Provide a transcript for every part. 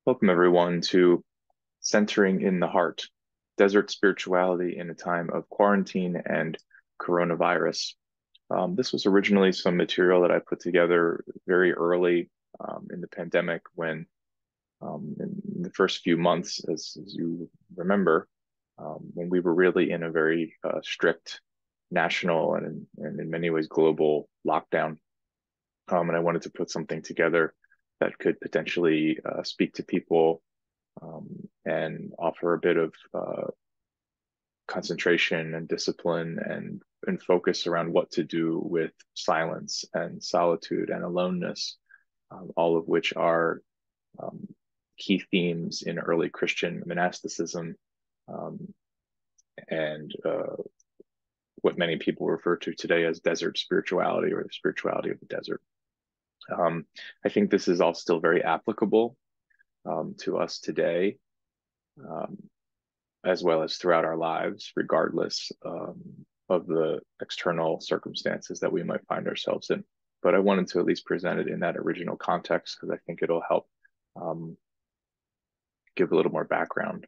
Welcome, everyone, to Centering in the Heart, Desert Spirituality in a Time of Quarantine and Coronavirus. This was originally some material that I put together very early in the pandemic in the first few months, as you remember, when we were really in a very strict national and in many ways global lockdown. And I wanted to put something together that could potentially speak to people and offer a bit of concentration and discipline and focus around what to do with silence and solitude and aloneness, all of which are um, key themes in early Christian monasticism um, and what many people refer to today as desert spirituality or the spirituality of the desert. I think this is all still very applicable to us today, um, as well as throughout our lives, regardless of the external circumstances that we might find ourselves in. But I wanted to at least present it in that original context because I think it'll help um, give a little more background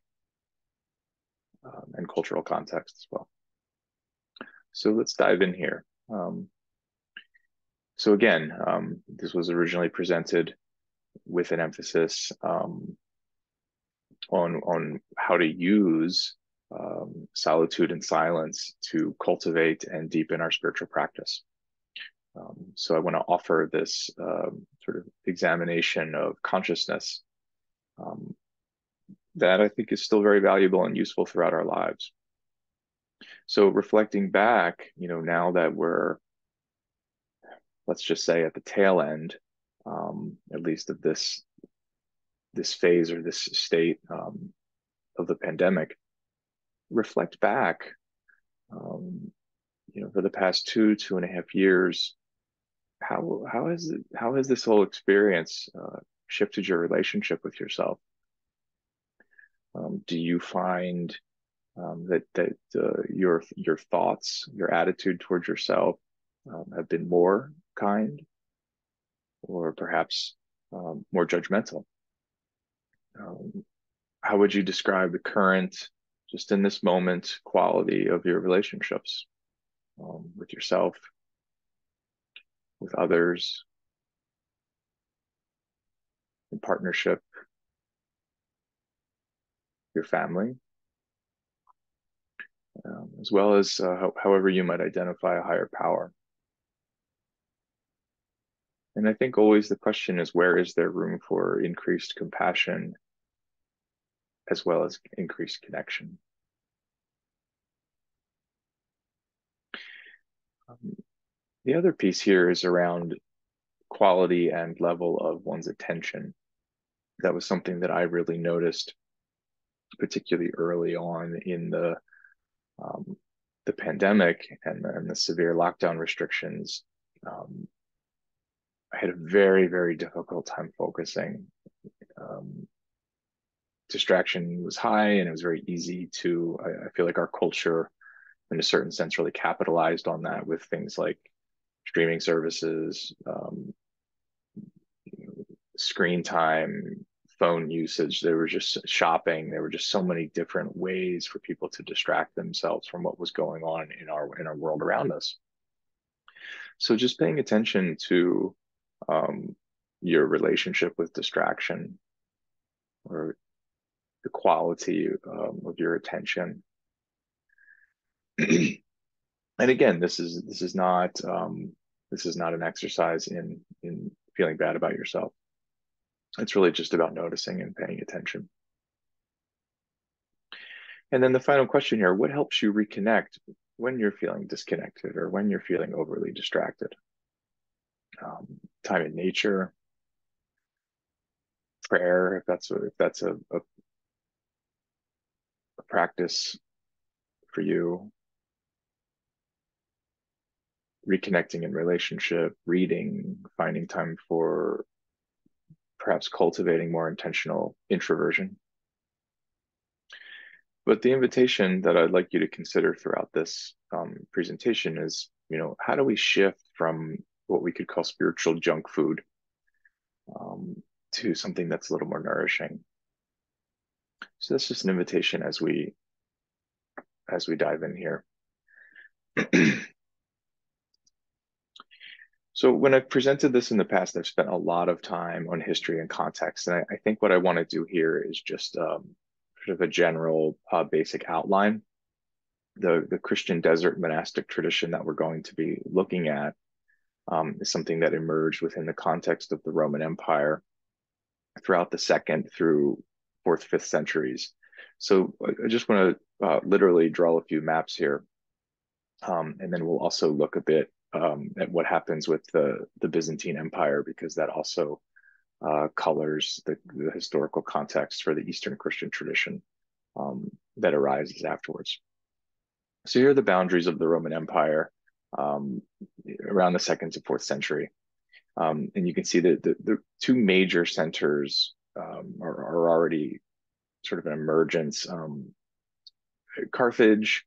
and cultural context as well. So let's dive in here. So again, this was originally presented with an emphasis on how to use solitude and silence to cultivate and deepen our spiritual practice. So I want to offer this sort of examination of consciousness um, that I think is still very valuable and useful throughout our lives. So reflecting back, now that we're, let's just say, at the tail end, at least of this phase or this state of the pandemic, reflect back, for the past 2.5 years, how has this whole experience shifted your relationship with yourself? Do you find that your thoughts, your attitude towards yourself have been more kind, or perhaps more judgmental? Um, how would you describe the current, just in this moment, quality of your relationships with yourself, with others, in partnership, your family, as well as however you might identify a higher power? And I think always the question is, where is there room for increased compassion as well as increased connection? Um, the other piece here is around quality and level of one's attention. That was something that I really noticed, particularly early on in um, the pandemic and the severe lockdown restrictions. I had a very, very difficult time focusing. Um, Distraction was high, and it was very easy to. I feel like our culture, in a certain sense, really capitalized on that with things like streaming services, screen time, phone usage. There was just shopping. There were just so many different ways for people to distract themselves from what was going on in our world around us. So just paying attention to um, your relationship with distraction, or the quality of your attention. And again, this is not an exercise in feeling bad about yourself. It's really just about noticing and paying attention. And then the final question here: what helps you reconnect when you're feeling disconnected or when you're feeling overly distracted? Time in nature, prayer, if that's a practice for you, reconnecting in relationship, reading, finding time for perhaps cultivating more intentional introversion. But the invitation that I'd like you to consider throughout this presentation is, how do we shift from what we could call spiritual junk food, um, to something that's a little more nourishing. So that's just an invitation as we dive in here. So when I've presented this in the past, I've spent a lot of time on history and context. And I think what I want to do here is just sort of a general basic outline. The Christian desert monastic tradition that we're going to be looking at is something that emerged within the context of the Roman Empire throughout the 2nd through 4th, 5th centuries. So I just want to literally draw a few maps here. And then we'll also look a bit at what happens with the Byzantine Empire, because that also colors the historical context for the Eastern Christian tradition that arises afterwards. So here are the boundaries of the Roman Empire around the 2nd to 4th century. And you can see that the two major centers are already sort of an emergence. Carthage,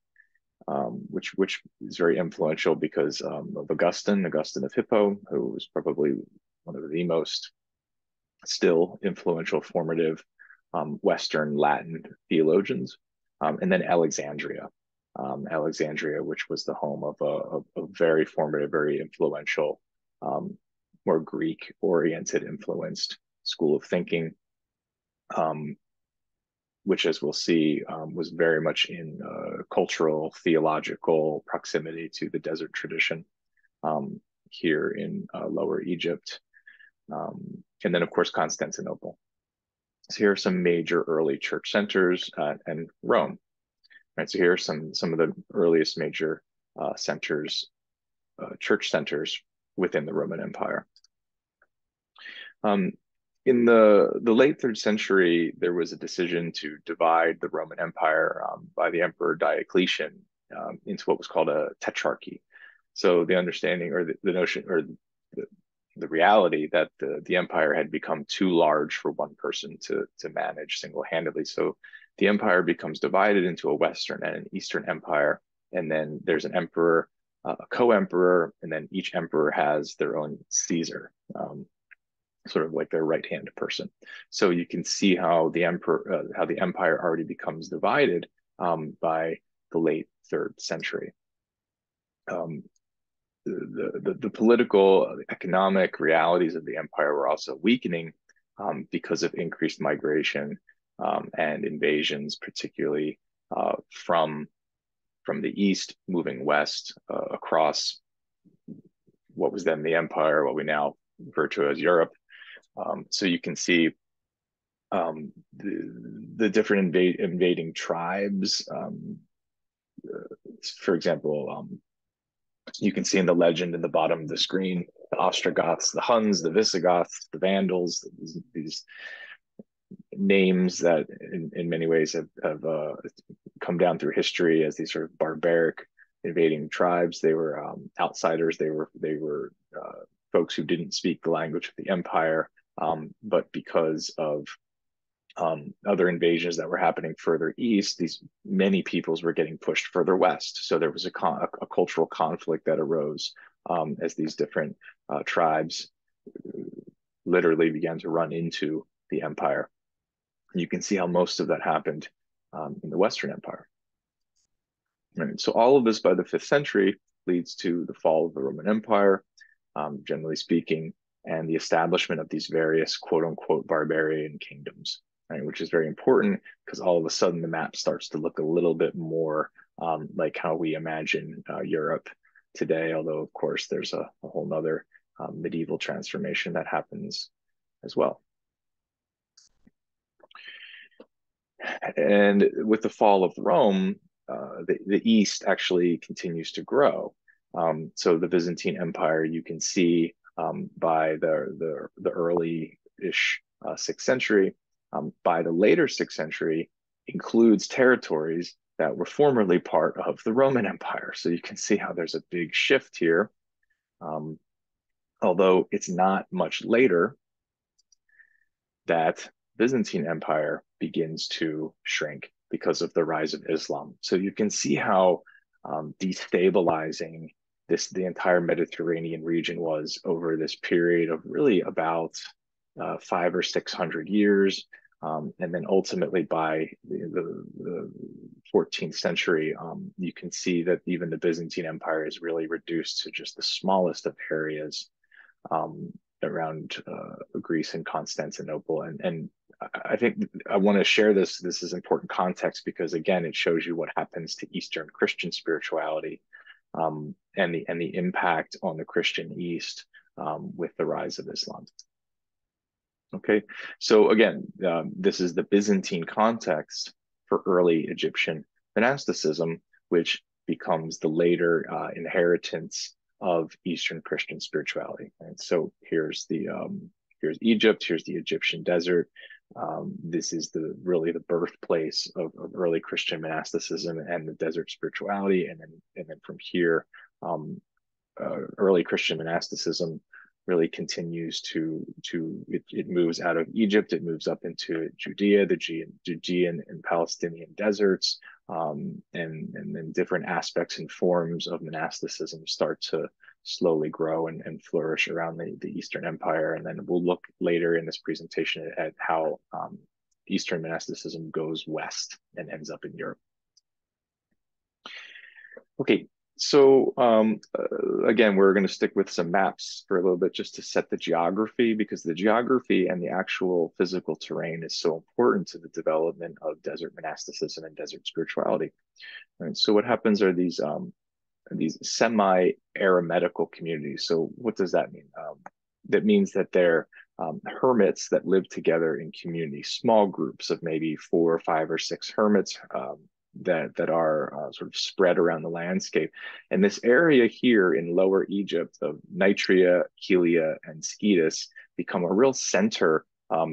which is very influential because of Augustine of Hippo, who was probably one of the most still influential, formative Western Latin theologians, and then Alexandria. Alexandria, which was the home of a very formative, very influential, more Greek-oriented, influenced school of thinking, which, as we'll see, was very much in cultural, theological proximity to the desert tradition here in Lower Egypt. And then, of course, Constantinople. So here are some major early church centers and Rome. Right, so here are some of the earliest major centers, church centers within the Roman Empire. In the late 3rd century, there was a decision to divide the Roman Empire by the Emperor Diocletian into what was called a tetrarchy. So the understanding, or the notion, or the reality that the empire had become too large for one person to manage single-handedly. So the empire becomes divided into a Western and an Eastern empire, and then there's an emperor, a co-emperor, and then each emperor has their own Caesar, sort of like their right-hand person. So you can see how the empire already becomes divided by the late 3rd century. The political, economic realities of the empire were also weakening because of increased migration and invasions, particularly from the east, moving west across what was then the empire, what we now refer to as Europe. So you can see the different invading tribes. For example, you can see in the legend in the bottom of the screen, the Ostrogoths, the Huns, the Visigoths, the Vandals, these names that in many ways have come down through history as these sort of barbaric invading tribes. They were outsiders. They were folks who didn't speak the language of the empire, but because of other invasions that were happening further east, these many peoples were getting pushed further west. So there was a cultural conflict that arose as these different tribes literally began to run into the empire. You can see how most of that happened in the Western Empire. Right. So all of this by the 5th century leads to the fall of the Roman Empire, generally speaking, and the establishment of these various quote unquote barbarian kingdoms. Right, which is very important because all of a sudden the map starts to look a little bit more like how we imagine Europe today, although of course there's a whole nother medieval transformation that happens as well. And with the fall of Rome, the East actually continues to grow. So the Byzantine Empire, you can see by the early-ish 6th century, by the later 6th century, includes territories that were formerly part of the Roman Empire. So you can see how there's a big shift here. Although it's not much later that Byzantine Empire begins to shrink because of the rise of Islam. So you can see how destabilizing the entire Mediterranean region was over this period of really about 500 or 600 years. And then ultimately by the 14th century, you can see that even the Byzantine Empire is really reduced to just the smallest of areas um, around Greece and Constantinople. And I think I want to share this. This is important context because again, it shows you what happens to Eastern Christian spirituality and the impact on the Christian East with the rise of Islam. Okay, so again, this is the Byzantine context for early Egyptian monasticism, which becomes the later inheritance of Eastern Christian spirituality. And so here's Egypt, here's the Egyptian desert. This is really the birthplace of early Christian monasticism and the desert spirituality, and then from here, early Christian monasticism really continues it moves out of Egypt, it moves up into Judea, the Judean and Palestinian deserts, and then different aspects and forms of monasticism start to slowly grow and flourish around the Eastern Empire. And then we'll look later in this presentation at how Eastern monasticism goes west and ends up in Europe. Okay, so again, we're going to stick with some maps for a little bit just to set the geography, because the geography and the actual physical terrain is so important to the development of desert monasticism and desert spirituality. And so what happens are these semi-eremitical communities. So what does that mean? That means that they're hermits that live together in community, small groups of maybe 4 or 5 or 6 hermits that are sort of spread around the landscape. And this area here in Lower Egypt of Nitria, Kelia, and Scetis become a real center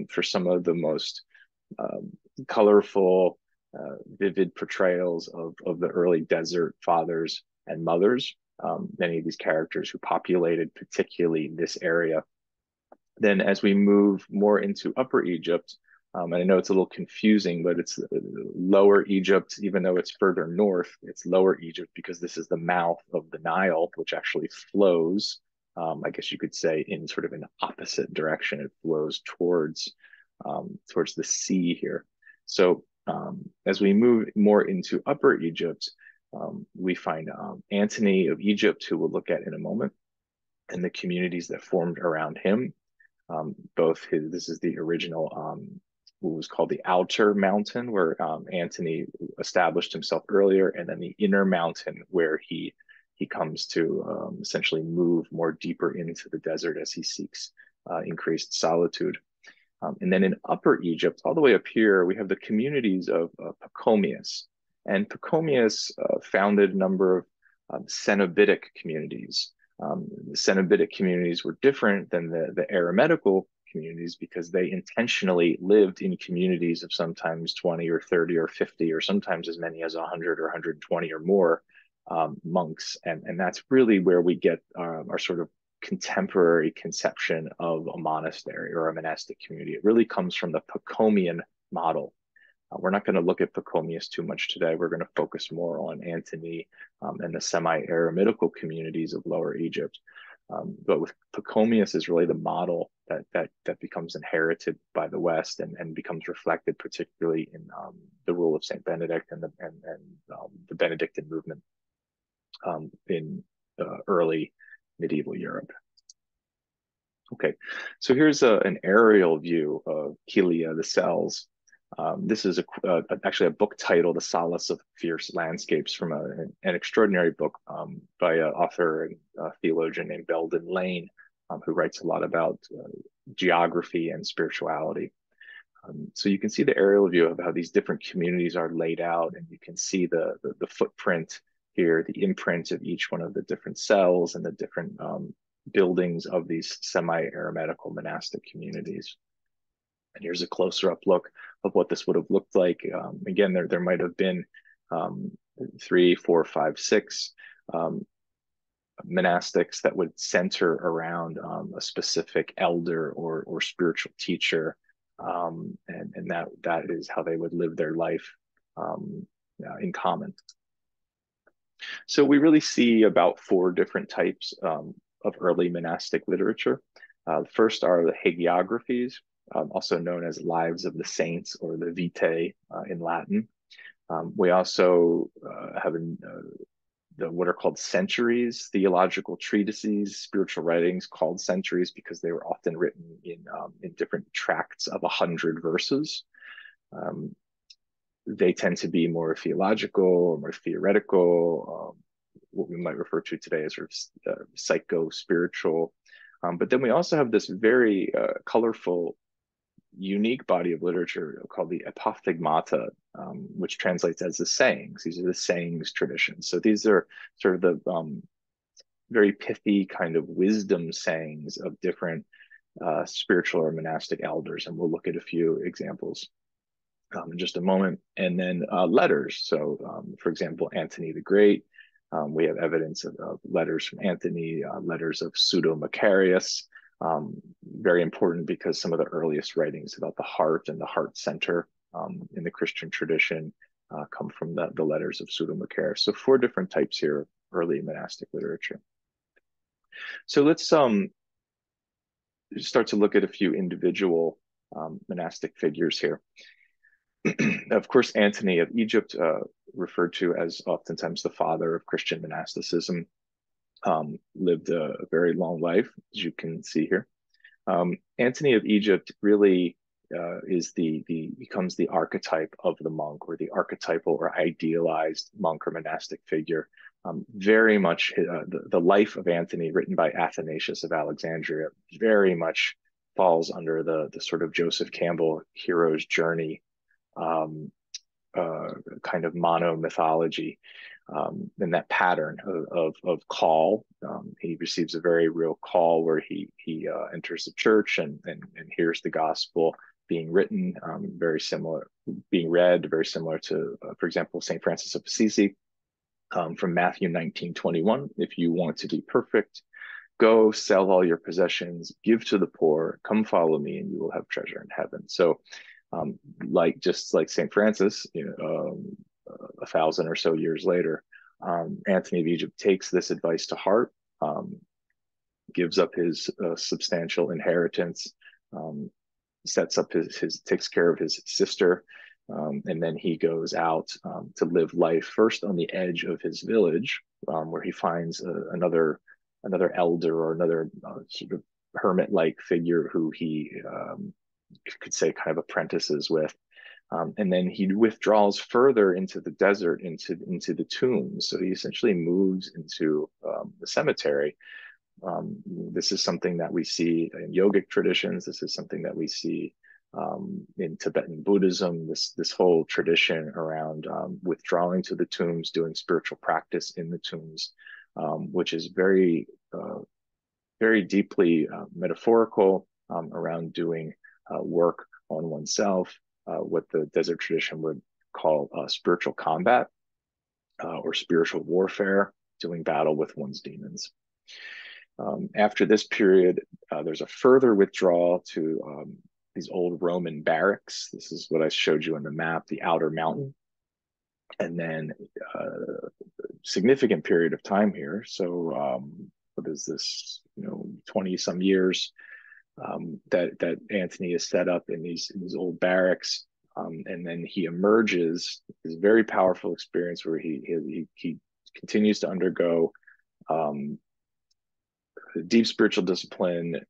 for some of the most colorful, vivid portrayals of the early desert fathers and mothers, many of these characters who populated particularly this area. Then as we move more into Upper Egypt, and I know it's a little confusing, but it's Lower Egypt, even though it's further north, it's Lower Egypt because this is the mouth of the Nile, which actually flows, I guess you could say, in sort of an opposite direction. It flows towards the sea here. So as we move more into Upper Egypt, we find Antony of Egypt, who we'll look at in a moment, and the communities that formed around him. This is the original, what was called the outer mountain, where Antony established himself earlier, and then the inner mountain, where he comes to essentially move more deeper into the desert as he seeks increased solitude. And then in Upper Egypt, all the way up here, we have the communities of Pachomius. And Pachomius founded a number of Cenobitic communities. The Cenobitic communities were different than the eremitical communities because they intentionally lived in communities of sometimes 20 or 30 or 50 or sometimes as many as 100 or 120 or more monks. And that's really where we get our sort of contemporary conception of a monastery or a monastic community. It really comes from the Pachomian model. We're not going to look at Pachomius too much today. We're going to focus more on Antony and the semi-eremitical communities of Lower Egypt. But with Pachomius is really the model that becomes inherited by the West and becomes reflected particularly in the rule of Saint Benedict and the Benedictine movement in early medieval Europe. Okay, so here's an aerial view of Kelia, the cells. This is actually a book titled The Solace of Fierce Landscapes from an extraordinary book by an author and theologian named Belden Lane, who writes a lot about geography and spirituality. So you can see the aerial view of how these different communities are laid out, and you can see the footprint here, the imprint of each one of the different cells and the different buildings of these semi-eremitical monastic communities. And here's a closer up look of what this would have looked like. Again, there might have been 3, 4, 5, 6 monastics that would center around a specific elder or spiritual teacher. And that is how they would live their life in common. So we really see about 4 different types of early monastic literature. First are the hagiographies, also known as Lives of the Saints or the Vitae in Latin. We also have what are called centuries, theological treatises, spiritual writings called centuries because they were often written in different tracts of 100 verses. They tend to be more theological, more theoretical, what we might refer to today as sort of psycho-spiritual. But then we also have this very colorful, unique body of literature called the apophthegmata, which translates as the sayings. These are the sayings traditions. So these are sort of the very pithy kind of wisdom sayings of different spiritual or monastic elders. And we'll look at a few examples in just a moment. And then letters. So for example, Antony the Great, we have evidence of letters from Antony, letters of Pseudo Macarius, very important because some of the earliest writings about the heart and the heart center in the Christian tradition come from the letters of Pseudo Macarius. So 4 different types here of early monastic literature. So let's start to look at a few individual monastic figures here. Of course, Antony of Egypt, referred to as oftentimes the father of Christian monasticism, lived a very long life, as you can see here. Antony of Egypt really becomes the archetype of the monk, or the archetypal or idealized monk or monastic figure. Very much the life of Antony, written by Athanasius of Alexandria, very much falls under the sort of Joseph Campbell hero's journey kind of mono mythology, and that pattern of call. He receives a very real call where he enters the church and hears the gospel being written, very similar, being read, very similar to, for example, St. Francis of Assisi, from Matthew 19:21. If you want to be perfect, go sell all your possessions, give to the poor, come follow me, and you will have treasure in heaven. So just like St. Francis, 1,000 or so years later, Antony of Egypt takes this advice to heart, gives up his substantial inheritance, sets up takes care of his sister, and then he goes out to live life first on the edge of his village, where he finds another elder or another sort of hermit-like figure who he could say kind of apprentices with, and then he withdraws further into the desert, into the tombs. So he essentially moves into the cemetery. This is something that we see in yogic traditions. This is something that we see in Tibetan Buddhism. This whole tradition around withdrawing to the tombs, doing spiritual practice in the tombs, which is very very deeply metaphorical around doing work on oneself, what the desert tradition would call spiritual combat or spiritual warfare, doing battle with one's demons. After this period, there's a further withdrawal to these old Roman barracks. This is what I showed you on the map, the outer mountain. And then significant period of time here. So what is this, 20 some years that Antony is set up in these old barracks, and then he emerges. This very powerful experience where he continues to undergo deep spiritual discipline.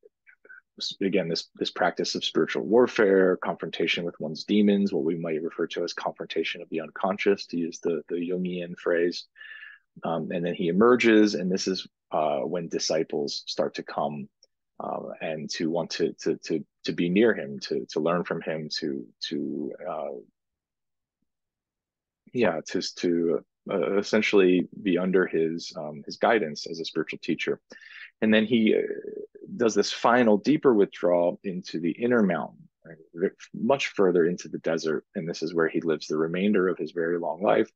Again, this practice of spiritual warfare, confrontation with one's demons, what we might refer to as confrontation of the unconscious, to use the Jungian phrase. And then he emerges, and this is when disciples start to come and to want to be near him, to learn from him, to essentially be under his guidance as a spiritual teacher. And then he does this final deeper withdrawal into the inner mountain, right, much further into the desert. And this is where he lives the remainder of his very long life.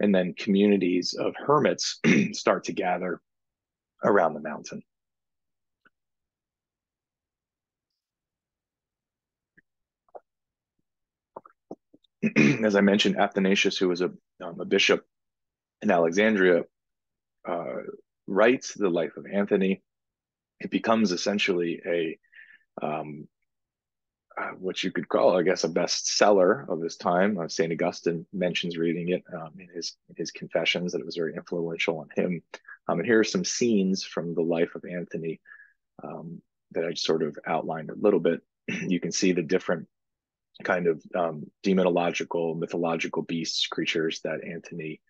And then communities of hermits start to gather around the mountain. As I mentioned, Athanasius, who was a bishop in Alexandria, writes the life of Antony. it becomes essentially a what you could call, I guess, a bestseller of his time. Saint Augustine mentions reading it in his Confessions, that it was very influential on him. And here are some scenes from the life of Anthony that I sort of outlined a little bit. You can see the different kind of demonological, mythological beasts, creatures that Anthony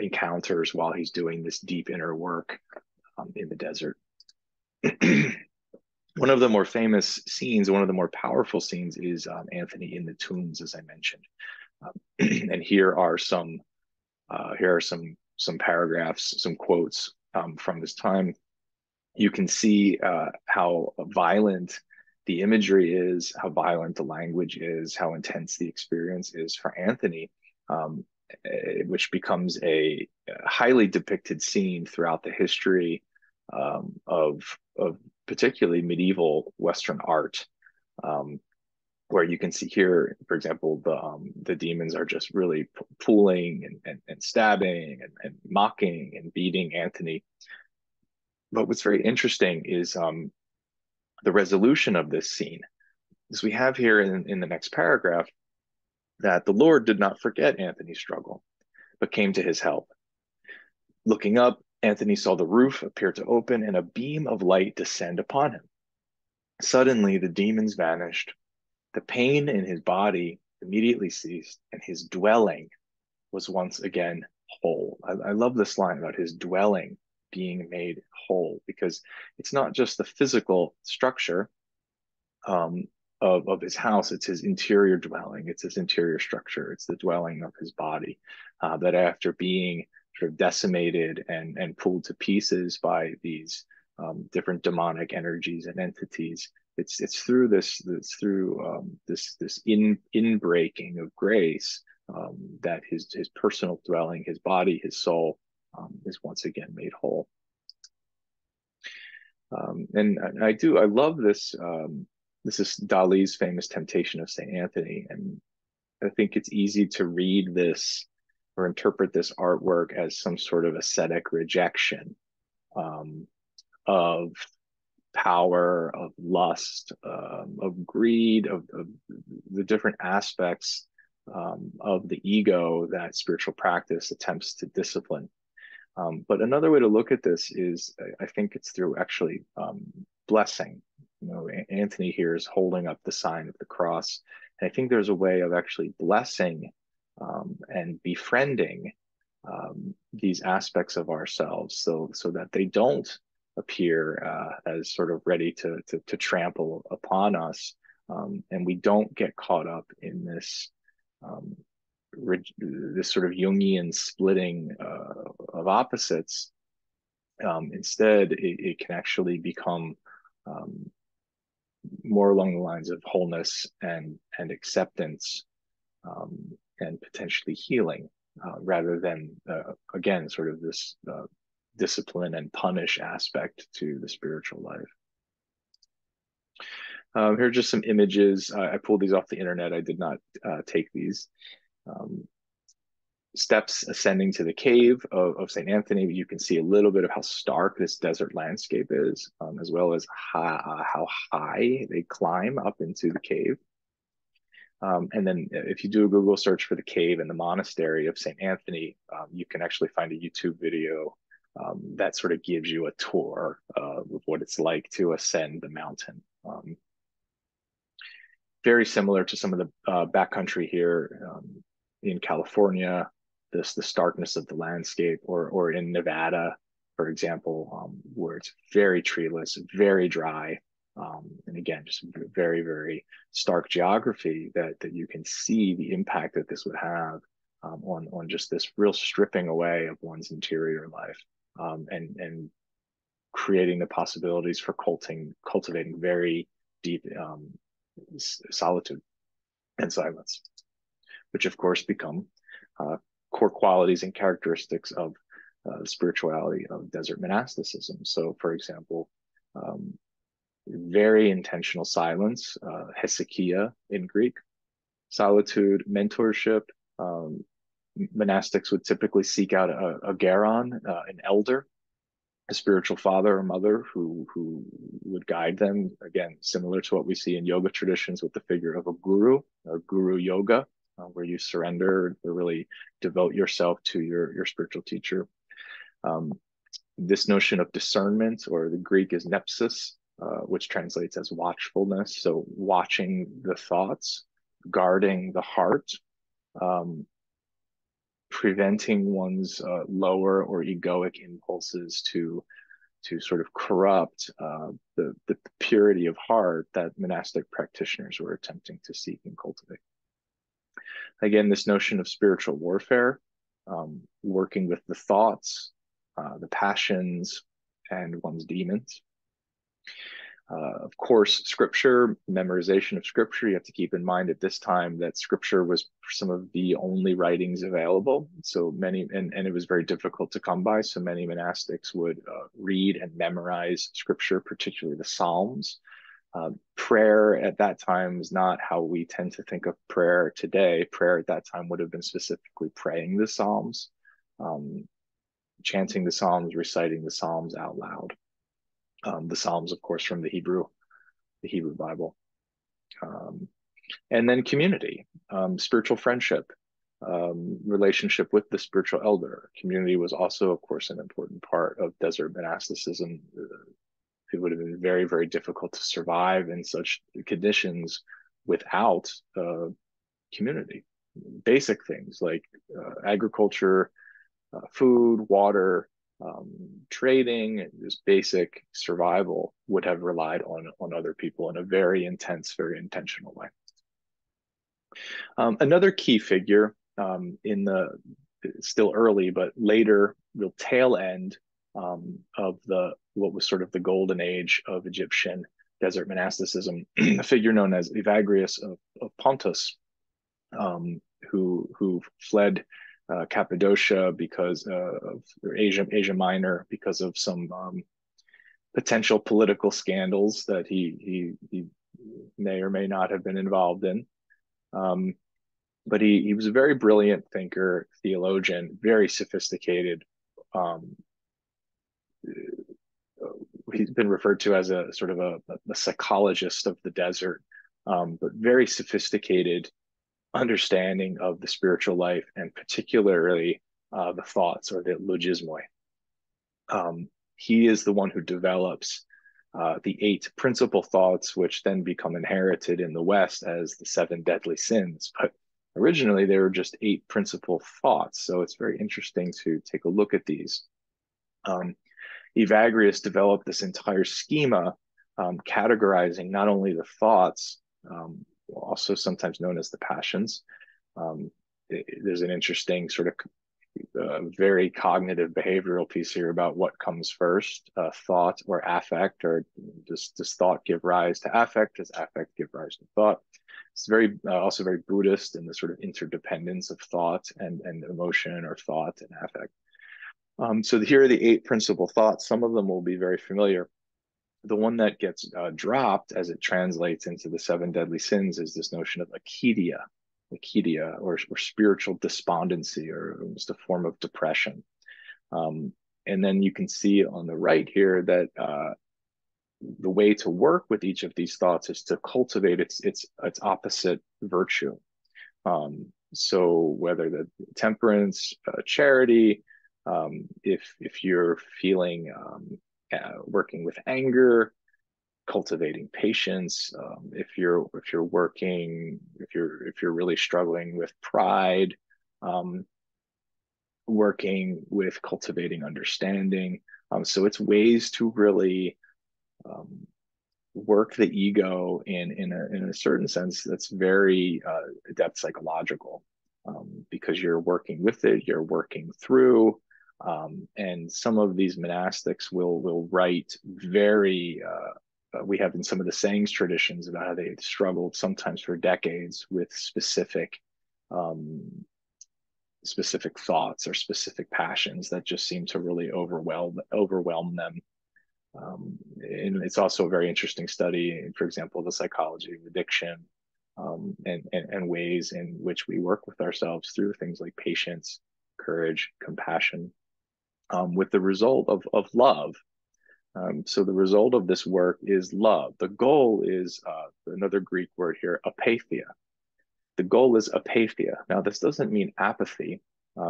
encounters while he's doing this deep inner work in the desert. One of the more famous scenes, one of the more powerful scenes, is Anthony in the tombs, as I mentioned. And here are some paragraphs, some quotes from this time. You can see how violent the imagery is, how violent the language is, how intense the experience is for Anthony, which becomes a highly depicted scene throughout the history of particularly medieval Western art, where you can see here, for example, the demons are just really pulling and stabbing and mocking and beating Anthony. But what's very interesting is the resolution of this scene. As we have here in the next paragraph, that the Lord did not forget Anthony's struggle, but came to his help. Looking up, Anthony saw the roof appear to open and a beam of light descend upon him. Suddenly, the demons vanished. The pain in his body immediately ceased, and his dwelling was once again whole. I love this line about his dwelling being made whole, because it's not just the physical structure of his house, it's his interior dwelling, it's his interior structure, it's the dwelling of his body that after being sort of decimated and pulled to pieces by these different demonic energies and entities, it's through this inbreaking of grace that his personal dwelling, his body, his soul is once again made whole. And I love this. This is Dali's famous Temptation of St. Anthony. And I think it's easy to read this or interpret this artwork as some sort of ascetic rejection of power, of lust, of greed, of the different aspects of the ego that spiritual practice attempts to discipline. But another way to look at this is, I think it's through actually blessing. You know, Anthony here is holding up the sign of the cross. And I think there's a way of actually blessing and befriending these aspects of ourselves, so that they don't appear as sort of ready to trample upon us, and we don't get caught up in this this sort of Jungian splitting of opposites. Instead, it can actually become more along the lines of wholeness and acceptance and potentially healing, rather than again sort of this discipline and punish aspect to the spiritual life. Here are just some images. I pulled these off the internet. I did not take these. Steps ascending to the cave of St. Anthony. You can see a little bit of how stark this desert landscape is, as well as how high they climb up into the cave. And then if you do a Google search for the cave and the monastery of St. Anthony, you can actually find a YouTube video that sort of gives you a tour of what it's like to ascend the mountain. Very similar to some of the backcountry here in California, the starkness of the landscape, or in Nevada, for example, where it's very treeless, very dry. And again, just very, very stark geography that you can see the impact that this would have on just this real stripping away of one's interior life, and creating the possibilities for cultivating very deep solitude and silence, which of course become core qualities and characteristics of spirituality of desert monasticism. So, for example, very intentional silence, hesychia in Greek, solitude, mentorship. Monastics would typically seek out a geron, an elder, a spiritual father or mother who would guide them. Again, similar to what we see in yoga traditions with the figure of a guru or guru yoga, where you surrender or really devote yourself to your spiritual teacher. Um, this notion of discernment, or the Greek is nepsis, which translates as watchfulness. So watching the thoughts, guarding the heart, um, preventing one's lower or egoic impulses to sort of corrupt the purity of heart that monastic practitioners were attempting to seek and cultivate. Again, this notion of spiritual warfare, working with the thoughts, the passions, and one's demons. Of course, scripture, memorization of scripture. You have to keep in mind at this time that scripture was some of the only writings available. So many, and it was very difficult to come by. So many monastics would read and memorize scripture, particularly the Psalms. Prayer at that time is not how we tend to think of prayer today. Prayer at that time would have been specifically praying the Psalms, chanting the Psalms, reciting the Psalms out loud. The Psalms, of course, from the Hebrew Bible. And then community, spiritual friendship, relationship with the spiritual elder. Community was also, of course, an important part of desert monasticism. It would have been very, very difficult to survive in such conditions without community. Basic things like agriculture, food, water, trading, just basic survival would have relied on other people in a very intense, very intentional way. Another key figure in the still early, but later real tail end of what was sort of the golden age of Egyptian desert monasticism, a figure known as Evagrius of Pontus, who fled Cappadocia because of Asia Minor because of some potential political scandals that he may or may not have been involved in. But he was a very brilliant thinker, theologian, very sophisticated. He's been referred to as a sort of a psychologist of the desert, but very sophisticated understanding of the spiritual life, and particularly the thoughts, or the logismoi. He is the one who develops the 8 principal thoughts, which then become inherited in the West as the 7 deadly sins. But originally, they were just 8 principal thoughts. So it's very interesting to take a look at these. Evagrius developed this entire schema, categorizing not only the thoughts, also sometimes known as the passions. There's an interesting sort of very cognitive behavioral piece here about what comes first, thought or affect, or does thought give rise to affect? Does affect give rise to thought? It's very also very Buddhist in the sort of interdependence of thought and emotion, or thought and affect. So here are the 8 principal thoughts. Some of them will be very familiar. The one that gets dropped as it translates into the 7 deadly sins is this notion of acedia, or spiritual despondency, or almost a form of depression. And then you can see on the right here that the way to work with each of these thoughts is to cultivate its opposite virtue. So whether the temperance, charity, if you're feeling working with anger, cultivating patience, if you're really struggling with pride, working with cultivating understanding. So it's ways to really work the ego in a certain sense that's very adept psychological, because you're working with it, you're working through. And some of these monastics will write very we have in some of the sayings traditions about how they struggled sometimes for decades with specific thoughts or specific passions that just seem to really overwhelm them. And it's also a very interesting study, for example, the psychology of addiction, and ways in which we work with ourselves through things like patience, courage, compassion. with the result of love. So the result of this work is love. The goal is another Greek word here, apatheia. The goal is apatheia. Now, this doesn't mean apathy.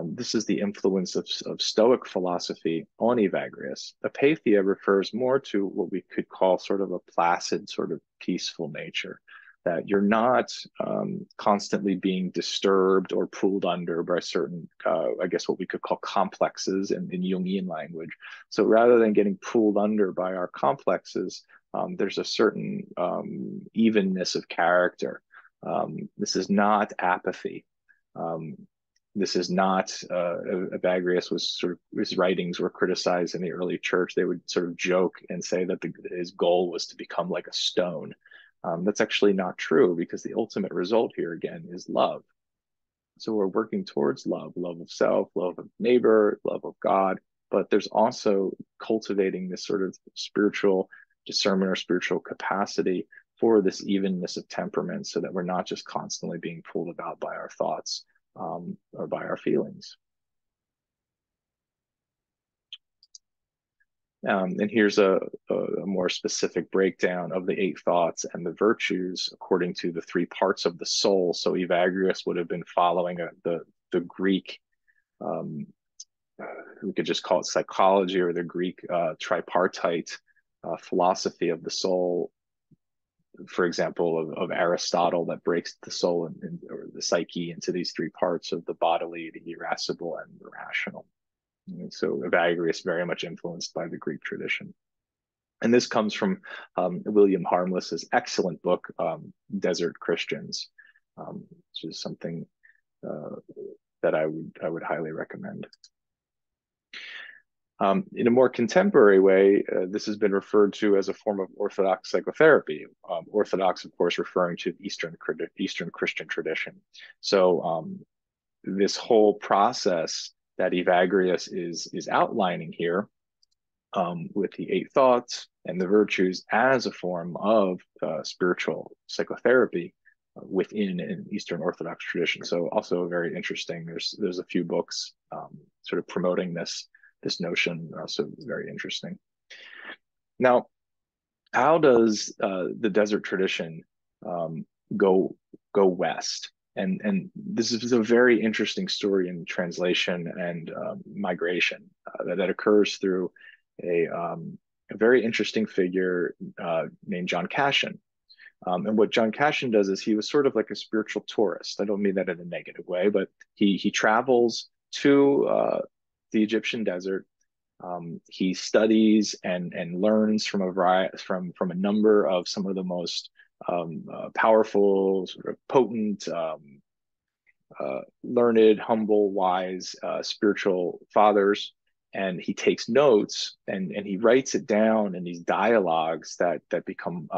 This is the influence of Stoic philosophy on Evagrius. Apatheia refers more to what we could call sort of a placid, sort of peaceful nature, that you're not constantly being disturbed or pulled under by certain, I guess, what we could call complexes in Jungian language. So rather than getting pulled under by our complexes, there's a certain evenness of character. This is not apathy. This is not, Evagrius was sort of, his writings were criticized in the early church. They would sort of joke and say that his goal was to become like a stone. That's actually not true, because the ultimate result here again is love. So we're working towards love, love of self, love of neighbor, love of God, but there's also cultivating this sort of spiritual discernment or spiritual capacity for this evenness of temperament, so that we're not just constantly being pulled about by our thoughts or by our feelings. And here's a more specific breakdown of the 8 thoughts and the virtues according to the 3 parts of the soul. So Evagrius would have been following the Greek, we could just call it psychology, or the Greek tripartite philosophy of the soul, for example, of Aristotle, that breaks the soul or the psyche into these 3 parts of the bodily, the irascible, and the rational. And so Evagrius very much influenced by the Greek tradition. And this comes from William Harmless's excellent book, Desert Christians, which is something that I would highly recommend. In a more contemporary way, this has been referred to as a form of Orthodox psychotherapy. Orthodox, of course, referring to Eastern Christian tradition. So this whole process that Evagrius is outlining here, with the 8 thoughts and the virtues as a form of spiritual psychotherapy within an Eastern Orthodox tradition. So also very interesting. There's a few books sort of promoting this notion, also very interesting. Now, how does the desert tradition go west? And this is a very interesting story in translation and migration that occurs through a very interesting figure named John Cassian. And what John Cassian does is he was sort of like a spiritual tourist. I don't mean that in a negative way, but he travels to the Egyptian desert. He studies and learns from a number of some of the most powerful, sort of potent, learned, humble, wise spiritual fathers, and he takes notes and he writes it down in these dialogues that become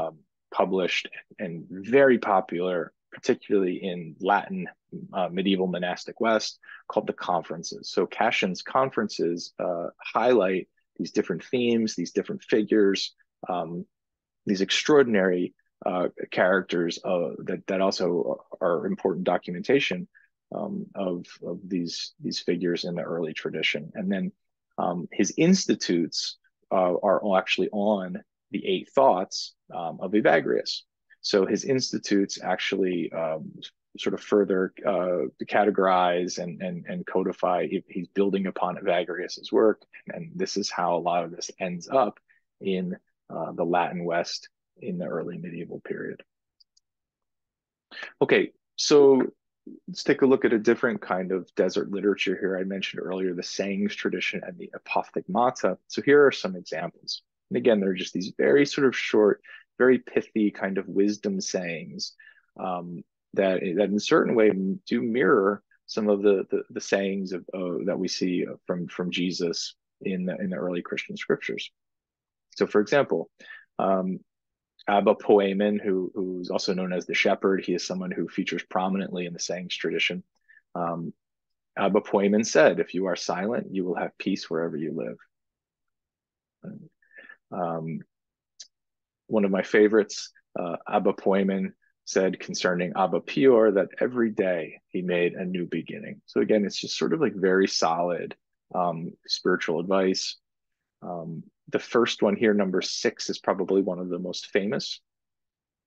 published and very popular, particularly in Latin medieval monastic West, called the conferences. So Cassian's conferences highlight these different themes, these different figures, these extraordinary characters that also are important documentation of these figures in the early tradition. And then his institutes are actually on the 8 thoughts of Evagrius. So his institutes actually sort of further categorize and codify. He's building upon Evagrius's work, and this is how a lot of this ends up in the Latin West in the early medieval period. Okay, so let's take a look at a different kind of desert literature here. I mentioned earlier the sayings tradition and the apophthegmata. So here are some examples. And again, they're just these very sort of short, very pithy kind of wisdom sayings that in a certain way do mirror some of the sayings that we see from Jesus in the early Christian scriptures. So, for example, Abba Poemen, who's also known as the shepherd, he is someone who features prominently in the sayings tradition. Abba Poemen said, "If you are silent, you will have peace wherever you live." One of my favorites, Abba Poemen, said concerning Abba Pior that every day he made a new beginning. So again, it's just sort of like very solid spiritual advice. The first one here, number 6, is probably one of the most famous.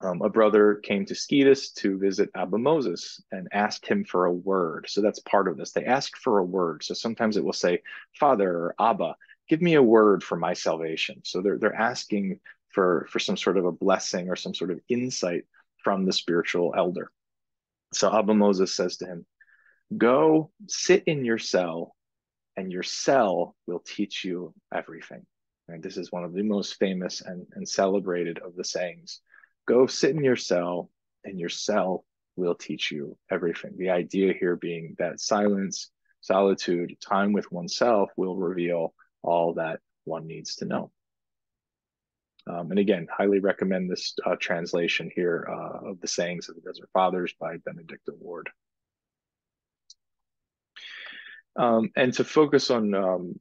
A brother came to Scetus to visit Abba Moses and asked him for a word. So that's part of this. They ask for a word. So sometimes it will say, Father or Abba, give me a word for my salvation. So they're asking for some sort of a blessing or some sort of insight from the spiritual elder. So Abba Moses says to him, go sit in your cell, and your cell will teach you everything. And this is one of the most famous and celebrated of the sayings. Go sit in your cell, and your cell will teach you everything. The idea here being that silence, solitude, time with oneself will reveal all that one needs to know. And again, highly recommend this translation here of the Sayings of the Desert Fathers by Benedicta Ward. And to focus on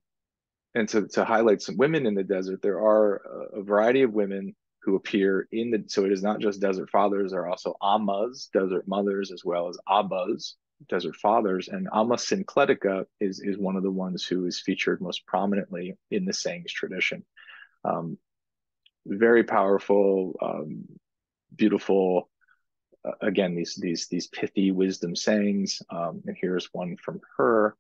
and to highlight some women in the desert, there are a variety of women who appear in the, so it is not just desert fathers, there are also ammas, desert mothers, as well as abbas, desert fathers. And Amma Syncletica is one of the ones who is featured most prominently in the sayings tradition. Very powerful, beautiful, again, these pithy wisdom sayings. And here's one from her.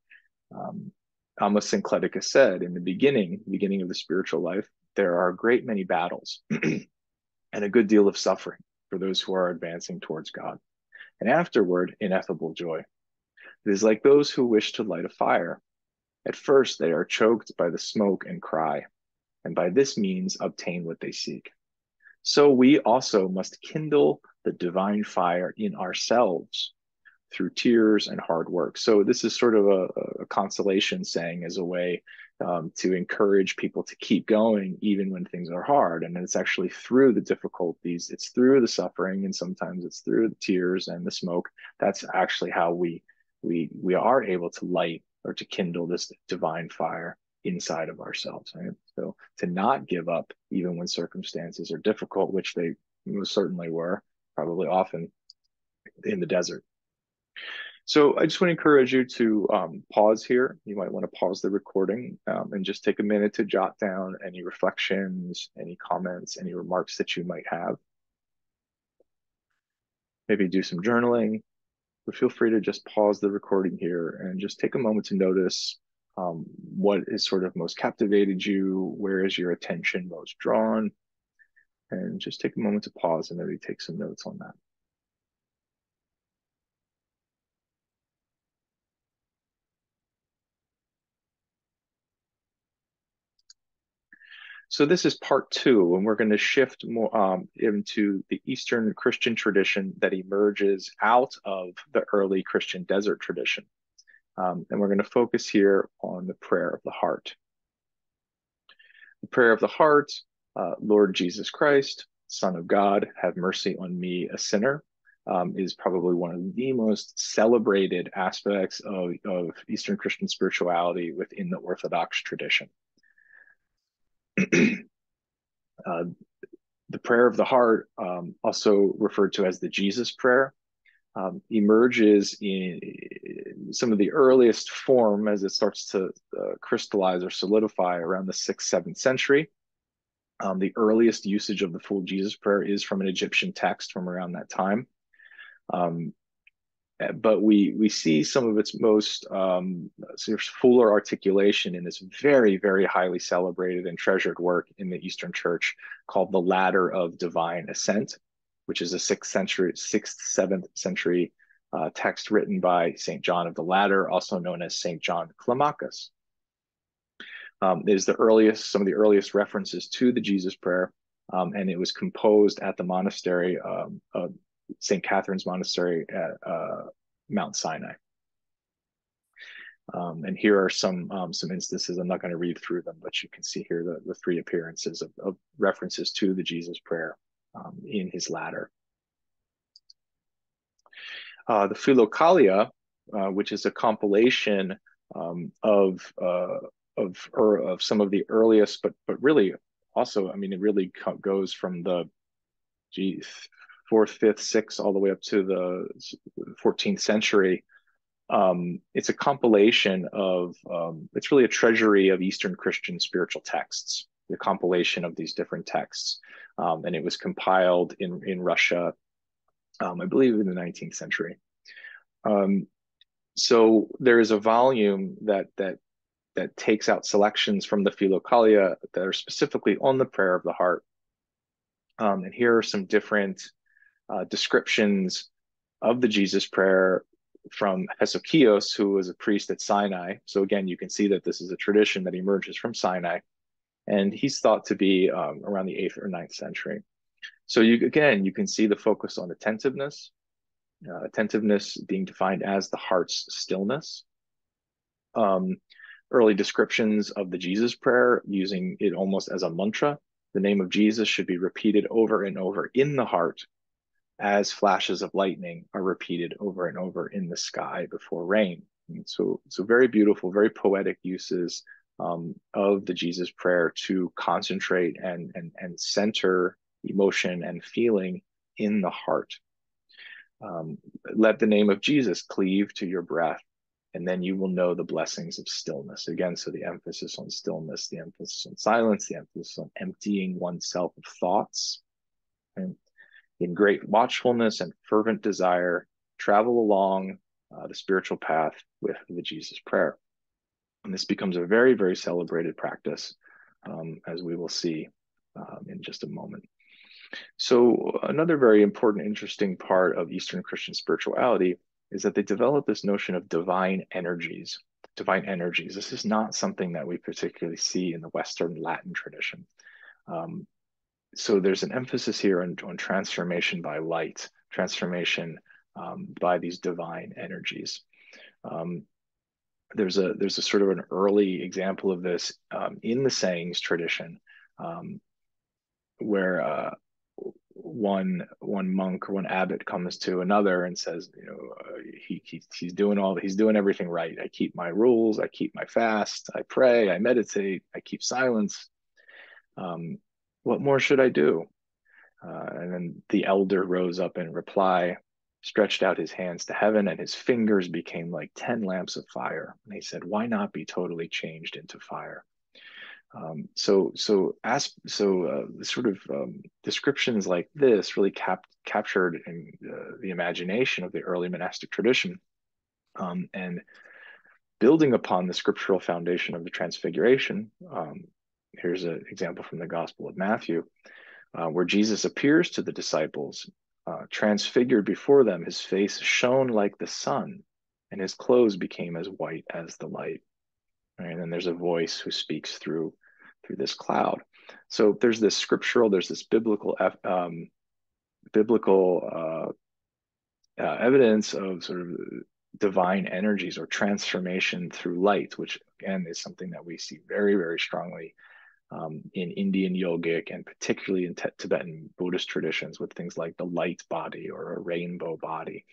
Amma Syncletica said, in the beginning of the spiritual life, there are a great many battles and a good deal of suffering for those who are advancing towards God. And afterward, ineffable joy. It is like those who wish to light a fire. At first, they are choked by the smoke and cry, and by this means obtain what they seek. So we also must kindle the divine fire in ourselves through tears and hard work. So this is sort of a consolation saying as a way to encourage people to keep going even when things are hard. And it's actually through the difficulties, it's through the suffering, and sometimes it's through the tears and the smoke. That's actually how we are able to light or to kindle this divine fire inside of ourselves. Right? So to not give up even when circumstances are difficult, which they most certainly were, probably often in the desert. So I just want to encourage you to pause here. You might want to pause the recording and just take a minute to jot down any reflections, any comments, any remarks that you might have. Maybe do some journaling, but feel free to just pause the recording here and just take a moment to notice what is sort of most captivated you, where is your attention most drawn, and just take a moment to pause and maybe take some notes on that. So this is part 2, and we're going to shift more into the Eastern Christian tradition that emerges out of the early Christian desert tradition. And we're going to focus here on the prayer of the heart. The prayer of the heart, Lord Jesus Christ, Son of God, have mercy on me, a sinner, is probably one of the most celebrated aspects of Eastern Christian spirituality within the Orthodox tradition. The prayer of the heart, also referred to as the Jesus prayer, emerges in some of the earliest form as it starts to crystallize or solidify around the 6th, 7th century. The earliest usage of the full Jesus prayer is from an Egyptian text from around that time. But we see some of its most sort of fuller articulation in this very, very highly celebrated and treasured work in the Eastern Church called the Ladder of Divine Ascent, which is a 6th, 7th century text written by St. John of the Ladder, also known as St. John Climacus. It is some of the earliest references to the Jesus prayer, and it was composed at the monastery of St. Catherine's Monastery at Mount Sinai. And here are some instances. I'm not going to read through them, but you can see here the 3 appearances of references to the Jesus prayer in his ladder. The Philokalia, which is a compilation of some of the earliest, but really also, I mean, it really goes from the 4th, 5th, 6th, all the way up to the 14th century It's a compilation of, it's really a treasury of Eastern Christian spiritual texts, the compilation of these different texts. And it was compiled in Russia, I believe in the 19th century. So there is a volume that takes out selections from the Philokalia that are specifically on the prayer of the heart. And here are some different descriptions of the Jesus prayer from Hesychios, who was a priest at Sinai. So again, you can see that this is a tradition that emerges from Sinai, and he's thought to be around the 8th or 9th century. So you can see the focus on attentiveness, attentiveness being defined as the heart's stillness. Early descriptions of the Jesus prayer using it almost as a mantra. The name of Jesus should be repeated over and over in the heart as flashes of lightning are repeated over and over in the sky before rain. So very beautiful, very poetic uses of the Jesus prayer to concentrate and center emotion and feeling in the heart. Let the name of Jesus cleave to your breath, and then you will know the blessings of stillness. Again, so the emphasis on stillness, the emphasis on silence, the emphasis on emptying oneself of thoughts. And in great watchfulness and fervent desire, travel along the spiritual path with the Jesus prayer. And this becomes a very, very celebrated practice, as we will see in just a moment. So another very important, interesting part of Eastern Christian spirituality is that they develop this notion of divine energies. Divine energies. This is not something that we particularly see in the Western Latin tradition. So there's an emphasis here on transformation by light, transformation by these divine energies. There's a sort of an early example of this in the sayings tradition, where one monk or one abbot comes to another and says, he's doing everything right. I keep my rules, I keep my fast, I pray, I meditate, I keep silence. What more should I do? And then the elder rose up in reply, stretched out his hands to heaven, and his fingers became like 10 lamps of fire. And he said, why not be totally changed into fire? Descriptions like this really captured in the imagination of the early monastic tradition, and building upon the scriptural foundation of the Transfiguration. Here's an example from the Gospel of Matthew, where Jesus appears to the disciples, transfigured before them. His face shone like the sun, and his clothes became as white as the light. Right? And then there's a voice who speaks through this cloud. So there's this scriptural, there's this biblical evidence of sort of divine energies or transformation through light, which again is something that we see very, very strongly in Indian yogic and particularly in Tibetan Buddhist traditions with things like the light body or a rainbow body.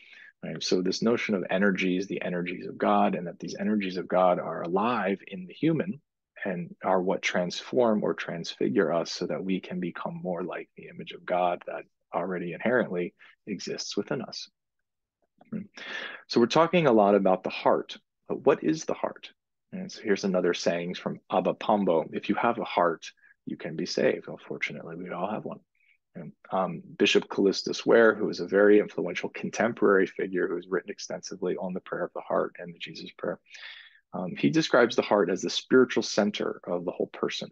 Right? So this notion of energies, the energies of God, and that these energies of God are alive in the human and are what transform or transfigure us so that we can become more like the image of God that already inherently exists within us. So we're talking a lot about the heart, but what is the heart? And so here's another saying from Abba Pombo: if you have a heart, you can be saved. Unfortunately, we all have one. And, Bishop Callistus Ware, who is a very influential contemporary figure who has written extensively on the prayer of the heart and the Jesus prayer, he describes the heart as the spiritual center of the whole person,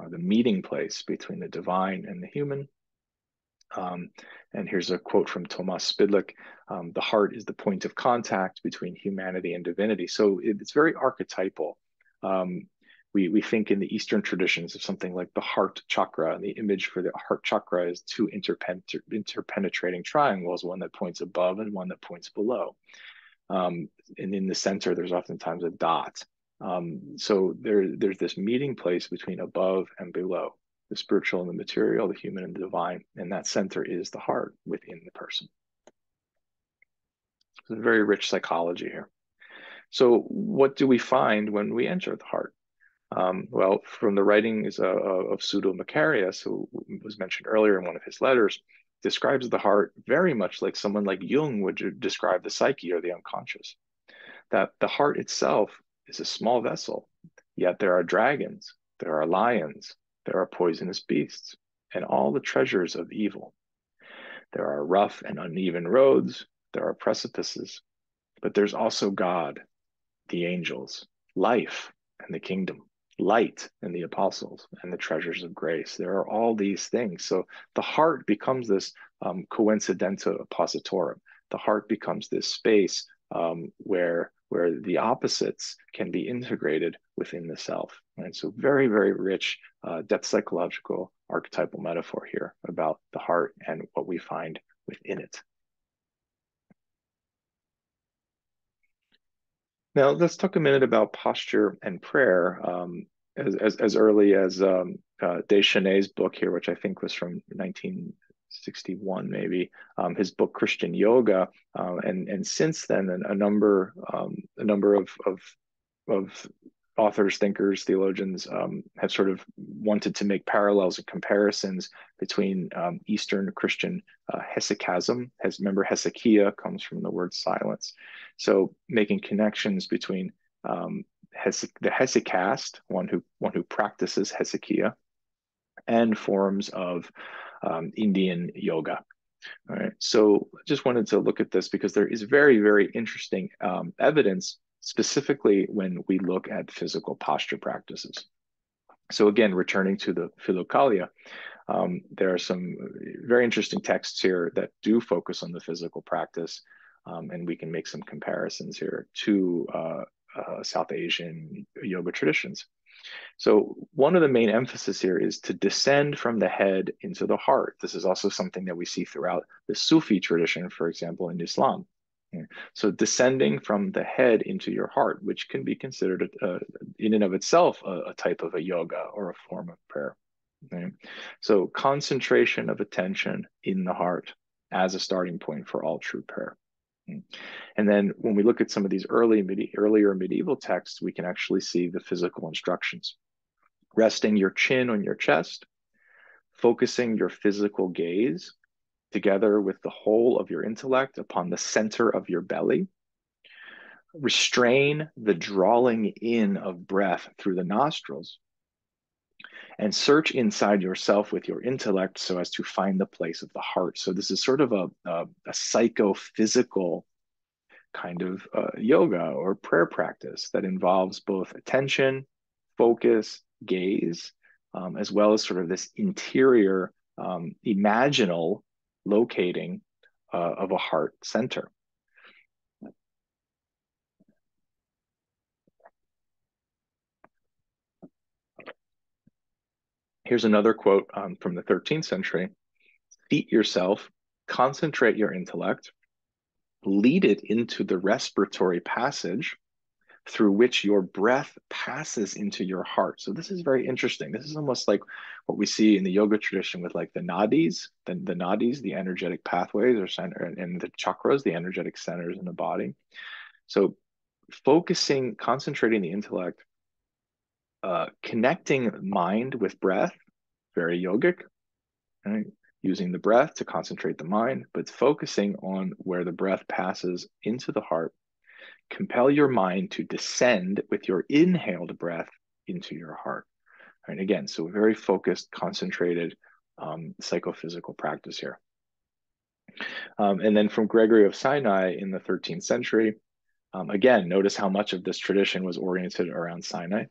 the meeting place between the divine and the human. And here's a quote from Thomas Spidlick: the heart is the point of contact between humanity and divinity. So it's very archetypal. We think in the Eastern traditions of something like the heart chakra, and the image for the heart chakra is two interpenetrating triangles, one that points above and one that points below. And in the center, there's oftentimes a dot. So there's this meeting place between above and below, the spiritual and the material, the human and the divine, and that center is the heart within the person. There's a very rich psychology here. So what do we find when we enter the heart? Well, from the writings of Pseudo Macarius, who was mentioned earlier in one of his letters, describes the heart very much like someone like Jung would describe the psyche or the unconscious. that the heart itself is a small vessel, yet there are dragons, there are lions, there are poisonous beasts, and all the treasures of evil. There are rough and uneven roads, there are precipices, but there's also God, the angels, life and the kingdom, light and the apostles, and the treasures of grace. There are all these things. So the heart becomes this coincidental oppositorum. The heart becomes this space where the opposites can be integrated within the self. Right? So very, very rich depth psychological archetypal metaphor here about the heart and what we find within it. Now, let's talk a minute about posture and prayer. As early as Deschanet's book here, which I think was from 1961, maybe, his book Christian Yoga, and since then, a number of authors, thinkers, theologians have sort of wanted to make parallels and comparisons between Eastern Christian hesychasm. Remember, hesychia comes from the word silence. So making connections between the hesychast, one who practices hesychia, and forms of Indian yoga. All right. So I just wanted to look at this because there is very, very interesting evidence, specifically when we look at physical posture practices. So again, returning to the Philokalia, there are some very interesting texts here that do focus on the physical practice, and we can make some comparisons here to South Asian yoga traditions. So one of the main emphasis here is to descend from the head into the heart. This is also something that we see throughout the Sufi tradition, for example, in Islam. So descending from the head into your heart, which can be considered in and of itself a type of a yoga or a form of prayer. Okay? So concentration of attention in the heart as a starting point for all true prayer. And then when we look at some of these earlier medieval texts, we can actually see the physical instructions. Resting your chin on your chest, focusing your physical gaze together with the whole of your intellect upon the center of your belly. Restrain the drawing in of breath through the nostrils, and search inside yourself with your intellect so as to find the place of the heart. So this is sort of a psychophysical kind of yoga or prayer practice that involves both attention, focus, gaze, as well as sort of this interior imaginal locating of a heart center. Here's another quote from the 13th century. Seat yourself, concentrate your intellect, lead it into the respiratory passage through which your breath passes into your heart. So this is very interesting. This is almost like what we see in the yoga tradition with like the nadis, the nadis, the energetic pathways or center, and the chakras, the energetic centers in the body. So focusing, concentrating the intellect, connecting mind with breath, very yogic, right? Using the breath to concentrate the mind, but focusing on where the breath passes into the heart. Compel your mind to descend with your inhaled breath into your heart. And again, so very focused, concentrated psychophysical practice here. And then from Gregory of Sinai in the 13th century, again, notice how much of this tradition was oriented around Sinai.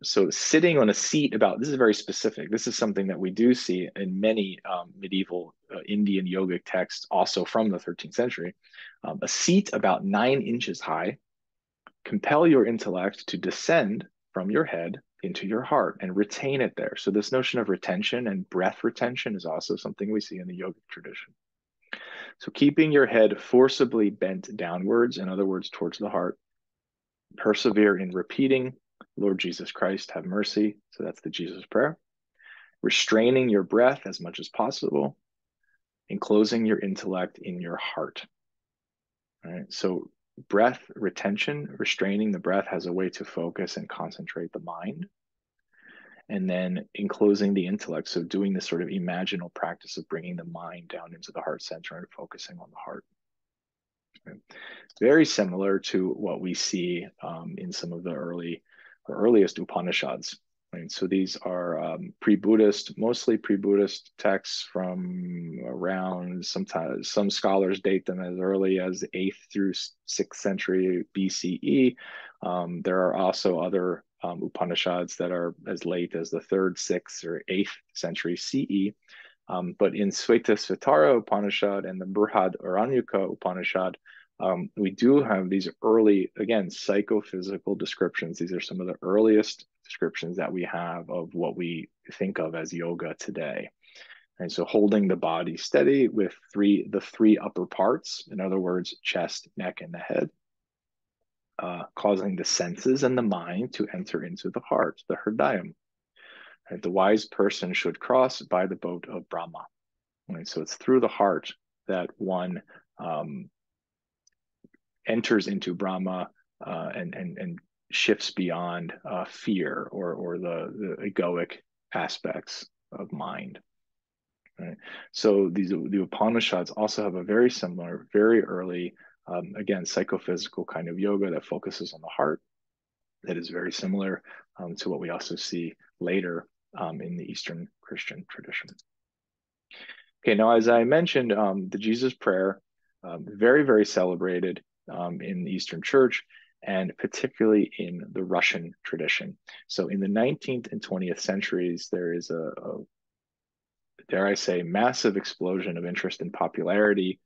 So sitting on a seat this is very specific. This is something that we do see in many medieval Indian yogic texts, also from the 13th century. A seat about 9 inches high, compel your intellect to descend from your head into your heart and retain it there. So this notion of retention and breath retention is also something we see in the yogic tradition. So keeping your head forcibly bent downwards, in other words, towards the heart, persevere in repeating, Lord Jesus Christ, have mercy. So that's the Jesus prayer. Restraining your breath as much as possible, enclosing your intellect in your heart. All right. So breath retention, restraining the breath has a way to focus and concentrate the mind. And then enclosing the intellect. So doing this sort of imaginal practice of bringing the mind down into the heart center and focusing on the heart. Very similar to what we see in some of the earliest Upanishads. Right? So these are pre-Buddhist, mostly pre-Buddhist texts from around, sometimes some scholars date them as early as the 8th through 6th century BCE. There are also other Upanishads that are as late as the 3rd, 6th, or 8th century CE. But in Svetasvatara Upanishad and the Brihad Aranyaka Upanishad, we do have these early, again, psychophysical descriptions. These are some of the earliest descriptions that we have of what we think of as yoga today. And so holding the body steady with the three upper parts, in other words, chest, neck, and the head, causing the senses and the mind to enter into the heart, the hridayam. Right? The wise person should cross by the boat of Brahma. Right? So it's through the heart that one enters into Brahma and shifts beyond fear or the egoic aspects of mind. Right? So the Upanishads also have a very similar, very early, again, psychophysical kind of yoga that focuses on the heart, that is very similar to what we also see later in the Eastern Christian tradition. Okay, now as I mentioned, the Jesus Prayer, very, very celebrated in the Eastern Church, and particularly in the Russian tradition. So in the 19th and 20th centuries, there is a dare I say, massive explosion of interest and popularity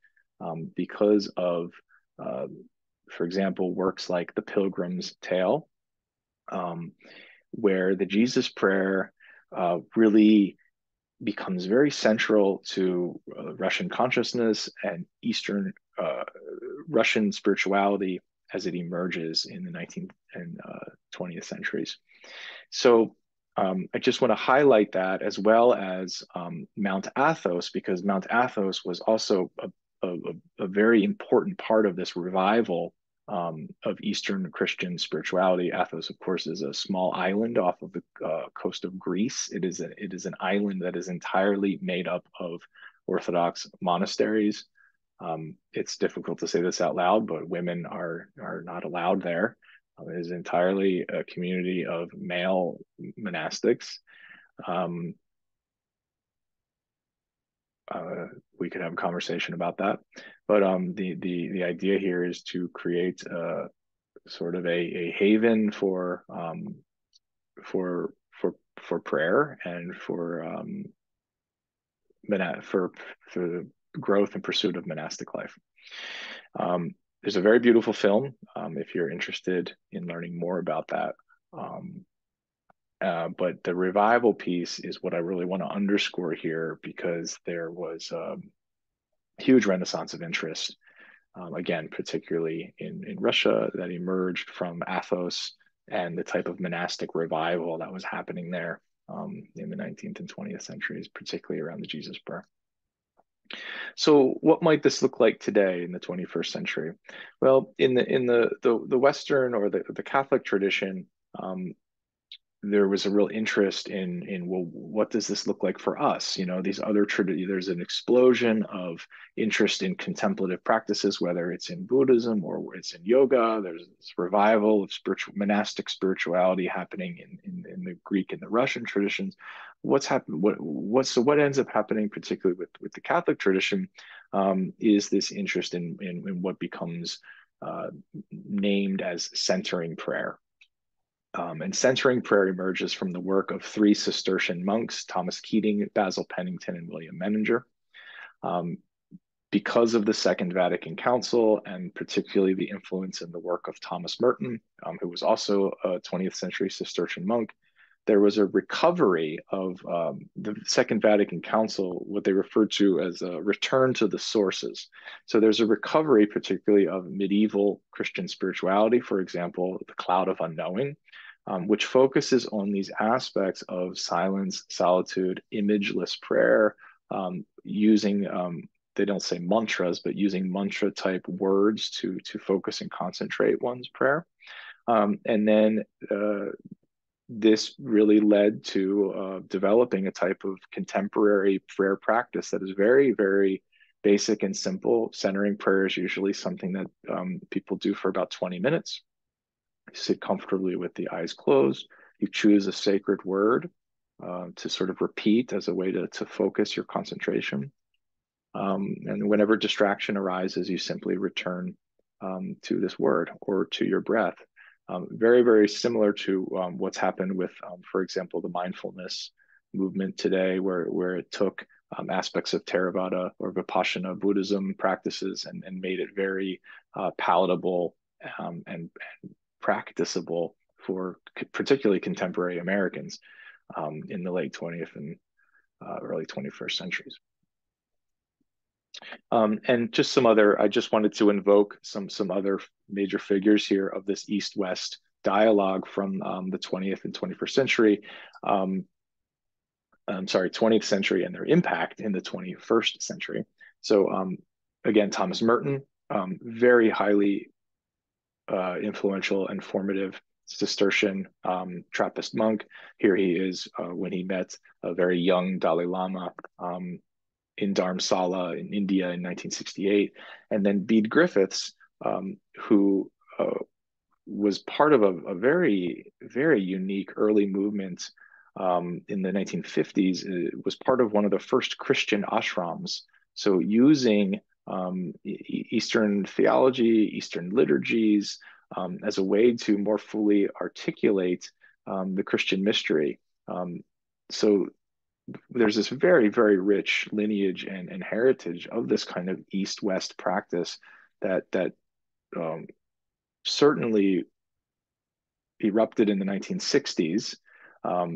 because of, for example, works like The Pilgrim's Tale, where the Jesus Prayer really becomes very central to Russian consciousness and Eastern Russian spirituality as it emerges in the 19th and 20th centuries. So I just want to highlight that, as well as Mount Athos, because Mount Athos was also a very important part of this revival of Eastern Christian spirituality. Athos, of course, is a small island off of the coast of Greece. It is an island that is entirely made up of Orthodox monasteries. It's difficult to say this out loud, but women are not allowed there. It is entirely a community of male monastics. We could have a conversation about that, but the idea here is to create sort of a haven for prayer and for the growth and pursuit of monastic life. There's a very beautiful film if you're interested in learning more about that. But the revival piece is what I really want to underscore here, because there was a huge renaissance of interest, again, particularly in Russia, that emerged from Athos and the type of monastic revival that was happening there in the 19th and 20th centuries, particularly around the Jesus Prayer. So what might this look like today in the 21st century? Well, in the Western or the Catholic tradition, there was a real interest in well, what does this look like for us? You know, these other there's an explosion of interest in contemplative practices, whether it's in Buddhism or it's in yoga. There's this revival of monastic spirituality happening in the Greek and the Russian traditions. What's happened? What ends up happening, particularly with the Catholic tradition, is this interest in what becomes named as centering prayer. And centering prayer emerges from the work of three Cistercian monks, Thomas Keating, Basil Pennington, and William Menninger. Because of the Second Vatican Council, and particularly the influence in the work of Thomas Merton, who was also a 20th century Cistercian monk, there was a recovery of the Second Vatican Council, what they referred to as a return to the sources. So there's a recovery, particularly of medieval Christian spirituality, for example, the Cloud of Unknowing, which focuses on these aspects of silence, solitude, imageless prayer, using, they don't say mantras, but using mantra type words to focus and concentrate one's prayer. And then this really led to developing a type of contemporary prayer practice that is very, very basic and simple. Centering prayer is usually something that people do for about 20 minutes. You sit comfortably with the eyes closed. You choose a sacred word to sort of repeat as a way to focus your concentration. And whenever distraction arises, you simply return to this word or to your breath. Very, very similar to what's happened with, for example, the mindfulness movement today, where it took aspects of Theravada or Vipassana Buddhism practices and made it very palatable and practicable for particularly contemporary Americans in the late 20th and early 21st centuries. And just some other, I just wanted to invoke some other major figures here of this East-West dialogue from the 20th and 21st century. I'm sorry, 20th century and their impact in the 21st century. So again, Thomas Merton, very highly influential and formative Cistercian Trappist monk. Here he is when he met a very young Dalai Lama in Dharamsala in India in 1968. And then Bede Griffiths, who was part of a very, very unique early movement in the 1950s. It was part of one of the first Christian ashrams. So using Eastern theology, Eastern liturgies, as a way to more fully articulate the Christian mystery. So there's this very, very rich lineage and heritage of this kind of East-West practice that certainly erupted in the 1960s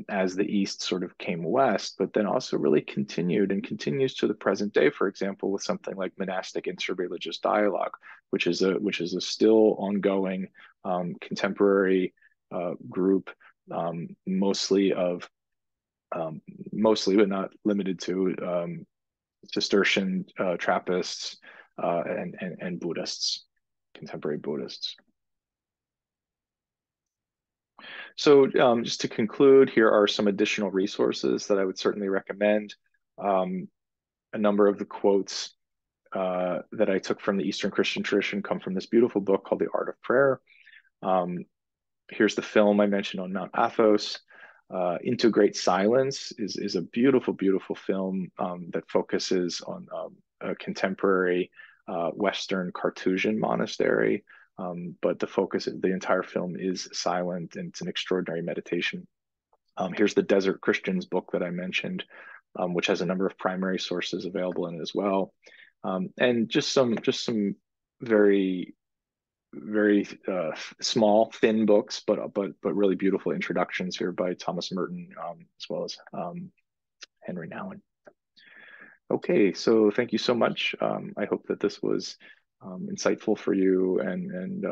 as the East sort of came west, but then also really continued and continues to the present day, for example, with something like monastic interreligious dialogue, which is a still ongoing contemporary group, mostly but not limited to Cistercian Trappists and Buddhists, contemporary Buddhists. So just to conclude, here are some additional resources that I would certainly recommend. A number of the quotes that I took from the Eastern Christian tradition come from this beautiful book called The Art of Prayer. Here's the film I mentioned on Mount Athos. Into Great Silence is a beautiful, beautiful film that focuses on a contemporary Western Carthusian monastery. But the entire film is silent, and it's an extraordinary meditation. Here's the Desert Christians book that I mentioned, which has a number of primary sources available in it as well. And just some very, very small, thin books, but really beautiful introductions here by Thomas Merton, as well as Henry Nouwen. Okay, so thank you so much. I hope that this was insightful for you and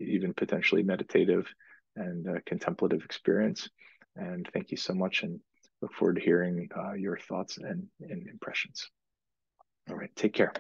even potentially meditative and contemplative experience. And thank you so much, and look forward to hearing your thoughts and impressions. All right, take care.